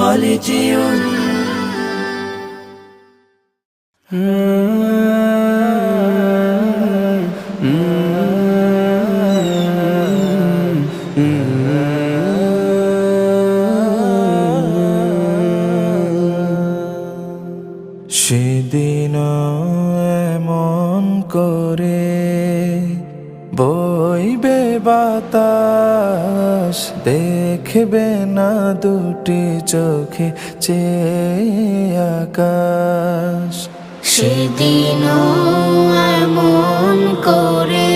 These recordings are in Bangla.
خالدون সেদিন এমন করে বইবে বাতাস, দেখবে না দুটি চোখে চেয়ে আকাশ। সেদিন এমন করে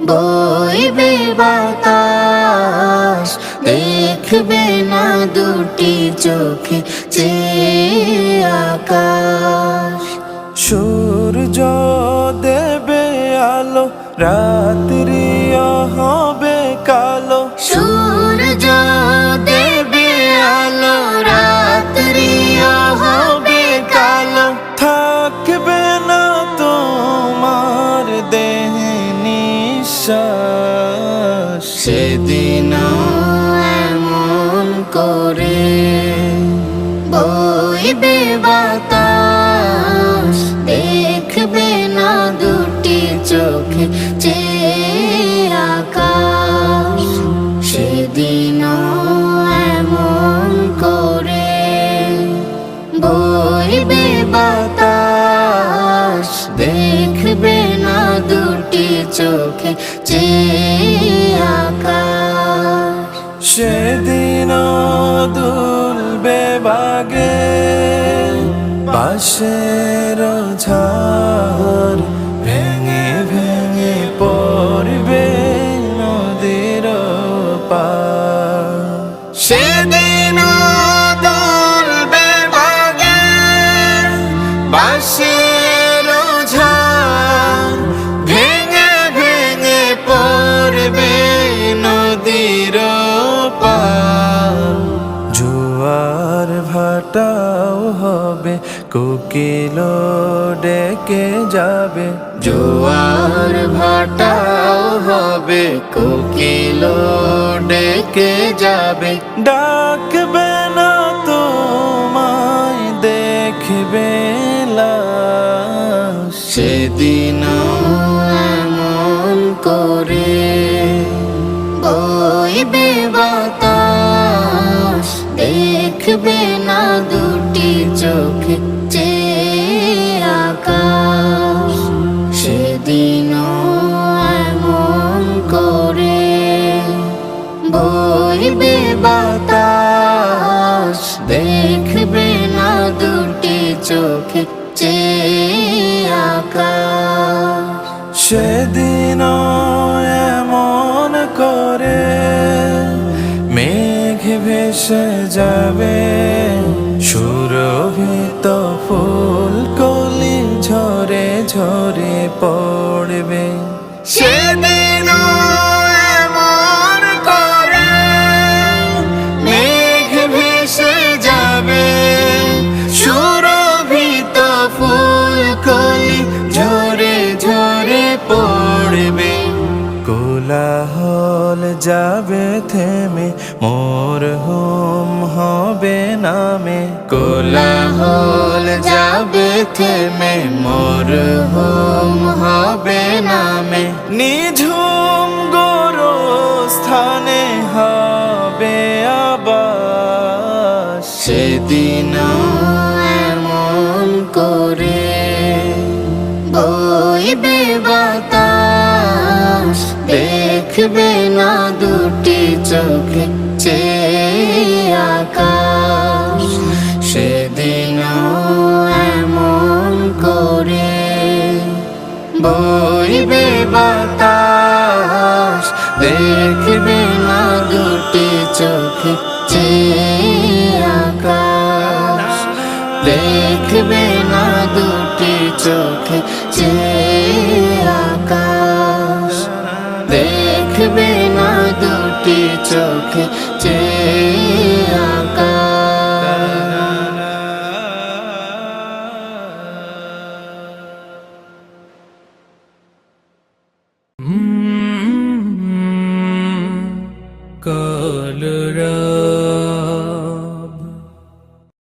বইবে বাতাস, দেখবে না দুটি চোখে চেয়ে আকাশ। সূর্য দেবে আলো, রাত্রিও হবে কালো। সূর্য দেবে আলো, রাত্রিও হবে কালো। থাকবে না তোমার দেহে নিঃশ্বাস। সেদিন এমন করে বইবে বাতাস, দেখবে না দুটি চোখে চেয়ে আকাশ। সেদিন এমন করে বইবে বাতাস, দেখবে না দুটি চোখে চেয়ে আকাশ। সেদিন দুলবে বাগে বাঁশের ঝাড়, ভেঙে ভেঙে পড়বে নদীর পার। সেদিন দুলবে বাগে বাঁশের ঝাড়, ভেঙে ভেঙে পড়বে নদীর পার। জোয়ার ভাটাও হবে, কোকিল ডেকে যাবে। জোয়ার ভাটাও হবে, কোকিল ডেকে যাবে। ডাকবে না তোমায়, দেখবে লাশ। সেদিন এমন করে বইবে বাতাস, দেখবে না দুটি চোখে চেয়ে আকাশ। সেদিন এমন করে বইবে বাতাস, দেখবে না দুটি চোখে চেয়ে আকাশ। সেদিন এমন করে মেঘ ভেসে যাবে, সুরভিত ফুলকলি ঝরে ঝরে পড়বে। সেদিন এমন করে মেঘ ভেসে যাবে, সুরভিত ফুলকলি ঝরে ঝরে পড়বে। কোলাহল যাবে থেমে, মরহুম হবে নামে। কোলাহল যাবে থেমে, মরহুম হবে নামে। নিঝুম গোরস্থানে হবে আবাস। সেদিন এমন করে বইবে বাতাস, দেখবে না দুটি চোখে চেয়ে আকাশ। সেদিন এমন করে বইবে বাতাস, দেখবে না দুটি চোখে